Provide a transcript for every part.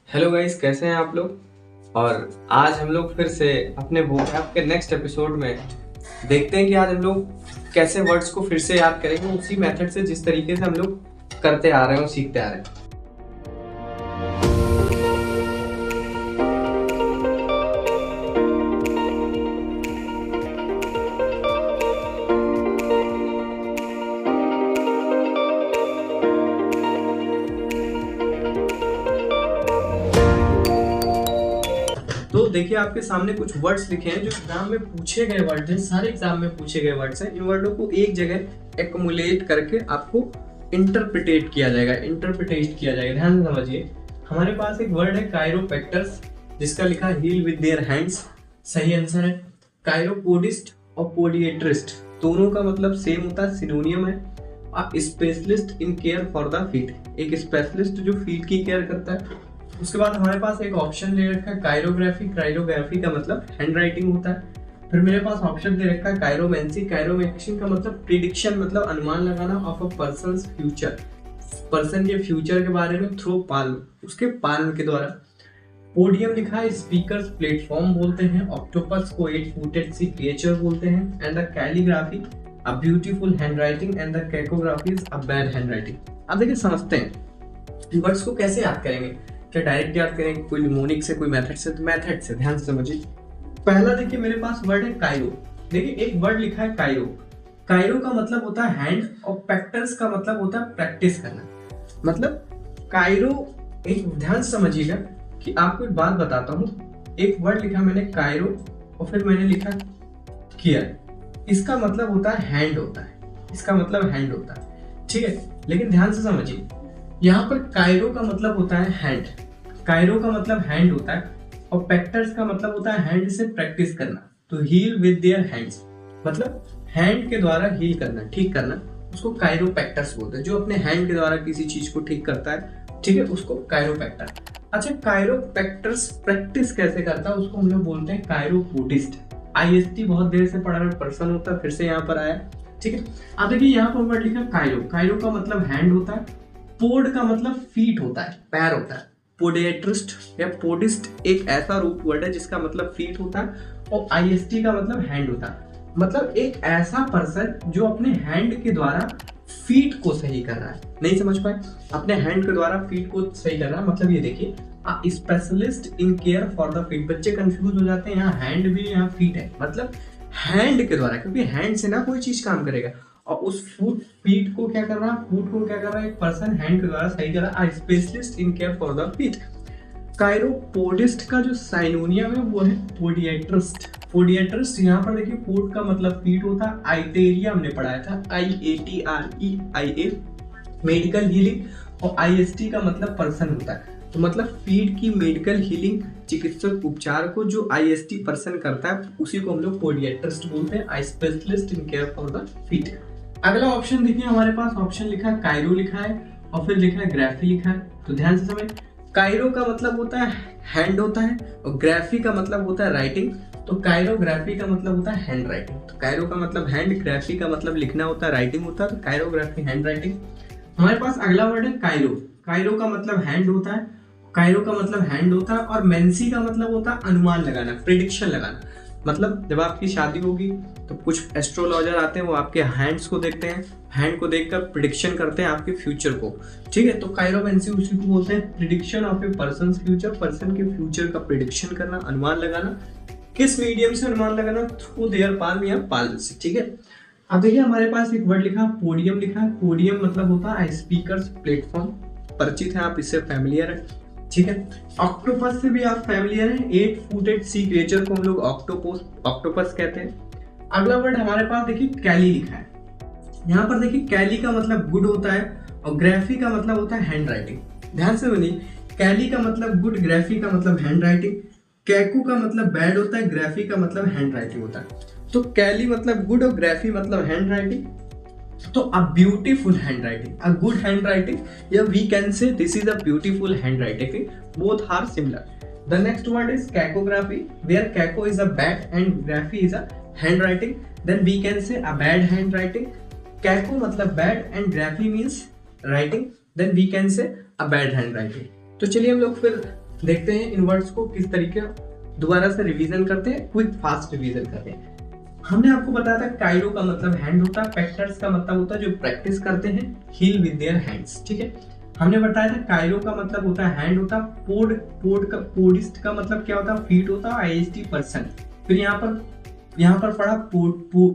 Hello guys, कैसे हैं आप लोग। और आज हम लोग फिर से अपने वोकैब के नेक्स्ट एपिसोड में देखते हैं कि आज हम लोग कैसे वर्ड्स को फिर से याद करेंगे उसी मेथड से जिस तरीके से हम लोग करते आ रहे हैं और सीखते आ रहे हैं। तो देखिए, आपके सामने कुछ वर्ड्स लिखे हैं जो एग्जाम में पूछे गए वर्ड हैं। सारे एग्जाम में पूछे गए वर्ड्स हैं। इन वर्डों को एक जगह एक्युमुलेट करके आपको इंटरप्रिटेट किया जाएगा, ध्यान से समझिए। हमारे पास एक वर्ड है कायरोप्रैक्टर्स, जिसका लिखा हील विद देयर हैंड्स। सही आंसर है। कायरोपोडिस्ट और पोडिएट्रिस्ट दोनों का मतलब सेम होता है, सिनोनियम है। Specialist in care for the feet, एक स्पेशलिस्ट जो फीट की केयर करता है। उसके बाद हमारे पास एक ऑप्शन दे रखा है कायरोग्राफी। कायरोग्राफी का मतलब हैंड राइटिंग होता है। फिर मेरे पास ऑप्शन दे रखा है कायरोमेंसी। कायरोमेंसी का मतलब प्रिडिक्शन, मतलब अनुमान लगाना of a persons future, person के फ्यूचर के बारे में थ्रू पाल्म, उसके पाल्म के द्वारा। पोडियम लिखा है स्पीकर्स प्लेटफॉर्म बोलते हैं। ऑक्टोपस को 8 फूटेड सी क्रिएचर बोलते हैं। And the calligraphy a beautiful handwriting and the cacography is a bad handwriting. अब देखिए, समझते हैं वर्ड्स को कैसे याद करेंगे। क्या डायरेक्ट याद करेंगे, कोई निमोनिक से, कोई मेथड से? तो मेथड से, ध्यान से समझिए। पहला देखिए, मेरे पास वर्ड है कायरो। देखिए, एक वर्ड लिखा है कायरो। कायरो का मतलब होता है हैंड और पैक्टर्स का मतलब होता है प्रैक्टिस करना। मतलब कायरो, एक ध्यान से समझिएगा कि आपको एक बात बताता हूँ। एक वर्ड लिखा मैंने कायरो और फिर मैंने लिखा किया, इसका मतलब होता है हैंड होता है, इसका मतलब हैंड होता है, ठीक है। लेकिन ध्यान से समझिए, यहाँ पर कायरो का मतलब होता है हैंड, कायरो का मतलब हैंड होता है, और पैक्टर्स का मतलब होता है हैंड से प्रैक्टिस करना। तो हील विद देयर हैंड्स, मतलब हैंड के द्वारा हील करना, ठीक करना, उसको कायरोप्रैक्टर्स बोलते हैं। जो अपने हैंड के द्वारा किसी चीज को ठीक करता है, ठीक है, उसको कायरोप्रैक्टर। अच्छा, कायरोप्रैक्टर्स प्रैक्टिस कैसे करता है उसको हम लोग बोलते हैं कायरोपोडिस्ट। IST बहुत देर से पढ़ा रहे पर्सन होता है, फिर से यहाँ पर आया, ठीक है। अब देखिए, यहाँ पर वर्ड लिखा कायरो। कायरो का मतलब हैंड होता है। पोड का मतलब फीट होता है, पैर होता है। पोडिएट्रिस्ट या पोडिस्ट एक ऐसा रूप वर्ड है जिसका मतलब फीट होता है, और IST का मतलब हैंड होता है। मतलब एक ऐसा पर्सन जो अपने हैंड के द्वारा फीट को सही कर रहा है। नहीं समझ पाए? अपने हैंड के द्वारा फीट को सही कर रहा है, मतलब ये देखिए, specialist in care for the feet. बच्चे कंफ्यूज हो जाते हैं, यहाँ हैंड भी यहाँ फीट है, मतलब हैंड के द्वारा, क्योंकि हैंड से ना कोई चीज काम करेगा, और उस फीट को क्या कर रहा है, फूट को क्या कर रहा है, एक पर्सन हैंड के द्वारा सही कर रहा है। Specialist in care for the feet. कायरोपोडिस्ट का जो साइनोनियम है वो है पोडिएट्रिस्ट। पोडिएट्रिस्ट, यहाँ पर देखिए, पोड का मतलब फीट होता है। आइटेरिया हमने पढ़ाया था, IATREIA, मेडिकल हीलिंग, और IST का मतलब पर्सन होता है। तो मतलब फीट की मेडिकल हीलिंग, चिकित्सक उपचार को जो IST पर्सन करता है, उसी को हम लोग पोडिएट्रिस्ट बोलते हैं, specialist in care for the feet. अगला ऑप्शन देखिए, हमारे पास ऑप्शन लिखा है कायरो लिखा है, और फिर लिखा है ग्राफी लिखा है। तो ध्यान से समझ, कायरो का मतलब होता है हैंड होता है, और ग्राफी का मतलब होता है राइटिंग। तो कायरोग्राफी का मतलब होता है हैंड राइटिंग। तो कायरो का मतलब हैंड, ग्राफी का मतलब लिखना होता है, राइटिंग होता है। तो कायरोग्राफी हैंड राइटिंग। हमारे पास अगला वर्ड है कायरो। कायरो का मतलब हैंड होता है, कायरो का मतलब हैंड होता है, और मेंसी का मतलब होता है अनुमान लगाना, प्रिडिक्शन लगाना। मतलब जब आपकी शादी होगी तो कुछ एस्ट्रोलॉजर आते हैं, वो आपके हैंड्स को देखते हैं, हैंड को देखकर प्रिडिक्शन करते हैं आपके फ्यूचर को, ठीक है। तो कायरोमेंसी उसी को बोलते हैं, prediction of a person future, person के फ्यूचर का प्रिडिक्शन करना, अनुमान लगाना। किस मीडियम से अनुमान लगाना? थ्रू देयर पाल्म या पाल्म से, ठीक है। अब देखिए, हमारे पास एक वर्ड लिखा पोडियम लिखा है। पोडियम मतलब होता है स्पीकर्स प्लेटफॉर्म, परिचित है आप, इससे फैमिलियर है, ठीक है। ऑक्टोपस से भी आप फैमिलियर हैं। 8 फूटेड सी क्रिएचर को हम लोग ऑक्टोपस कहते हैं। अगला वर्ड हमारे पास देखिए कैली लिखा है। यहाँ पर देखिए, कैली का मतलब गुड होता है, और ग्राफी का मतलब होता है हैंड राइटिंग। ध्यान से सुनिए, कैली का मतलब गुड, ग्राफी का मतलब हैंड राइटिंग। कैकू का मतलब बैड होता है, ग्राफी का मतलब हैंड राइटिंग होता है। तो कैली मतलब गुड और ग्राफी मतलब हैंड राइटिंग। तो a beautiful handwriting, a good handwriting, yeah, we can say this is a beautiful handwriting. Both are similar. The next word is cacography, where caco is a bad and graphy is a handwriting. Then we can say a bad handwriting. Caco मतलब bad and graphy means writing. Then we can say a bad handwriting. तो चलिए हम लोग फिर देखते हैं इन words को किस तरीके दोबारा से रिवीजन करते हैं, क्विक फास्ट रिवीजन करते हैं। हमने आपको बताया था काइरो का मतलब हैंड होता है, पैक्टर्स का मतलब होता है जो प्रैक्टिस करते हैं, हील विद देयर हैंड्स, ठीक है। हमने बताया था काइरो का मतलब होता है हैंड होता है, पोडिस्ट का मतलब क्या होता है, फीट होता है, आईएसटी पर्सन। फिर यहाँ पर पढ़ा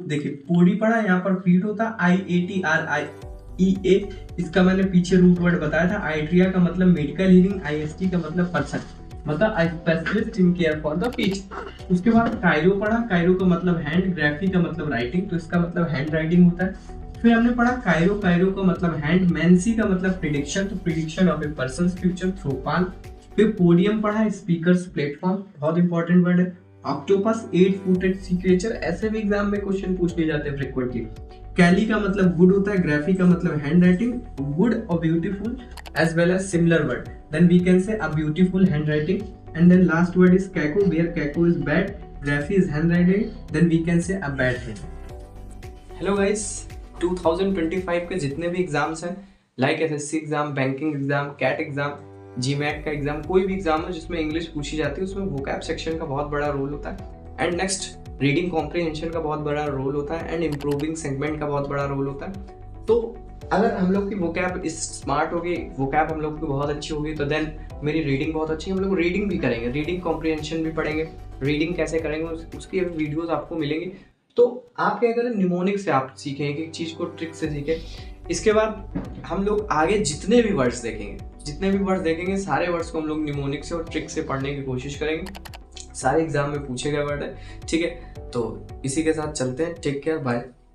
देखिए पोडी पढ़ा, यहाँ पर फीट होता है, IATRIEA, इसका मैंने पीछे रूट वर्ड बताया था। आइट्रिया का मतलब मेडिकल हीलिंग, IST का मतलब पर्सन, मतलब eye specialist in care for the speech. उसके बाद काइरो पढ़ा, काइरो का मतलब हैंड, ग्राफी का मतलब राइटिंग, तो इसका मतलब हैंड राइटिंग होता है। फिर हमने पढ़ा काइरो का मतलब हैंड, मैंसी का मतलब प्रिडिक्शन, तो prediction of a person future through palm. फिर पोडियम पढ़ा, स्पीकर्स प्लेटफॉर्म, बहुत इंपॉर्टेंट वर्ड है। ऑक्टोपस, 8 फुटेड सी क्रिएचर, ऐसे भी एग्जाम में क्वेश्चन पूछ लिए जाते हैं फ्रीक्वेंटली। कैली का मतलब गुड होता है, ग्राफी का मतलब हैंड राइटिंग, गुड और beautiful as well as similar word, then we can say a beautiful hand writing. And then last word is caco, where caco is bad, graphy is hand writing, then we can say a bad hand. Hello guys, 2025 के जितने भी exams हैं, like SSC exam, banking exam, CAT exam, GMAT का exam, कोई भी exam हो जिसमें English पूछी जाती है, उसमें वोकैब सेक्शन का बहुत बड़ा रोल होता है। एंड नेक्स्ट रीडिंग कॉम्प्रिहेंशन का बहुत बड़ा रोल होता है, एंड इम्प्रूविंग सेगमेंट का बहुत बड़ा रोल होता है। तो अगर हम लोग की वोकैब इस स्मार्ट होगी, वोकैब हम लोग की बहुत अच्छी होगी, तो देन मेरी रीडिंग बहुत अच्छी, हम लोग रीडिंग भी करेंगे, रीडिंग कॉम्प्रिहेंशन भी पढ़ेंगे। रीडिंग कैसे करेंगे उसकी वीडियोस आपको मिलेंगी। तो आप क्या करें, निमोनिक से आप सीखें, एक एक चीज़ को ट्रिक से सीखें। इसके बाद हम लोग आगे जितने भी वर्ड्स देखेंगे सारे वर्ड्स को हम लोग निमोनिक से और ट्रिक से पढ़ने की कोशिश करेंगे। सारे एग्जाम में पूछे गए वर्ड है, ठीक है। तो इसी के साथ चलते हैं, टेक केयर, बाय।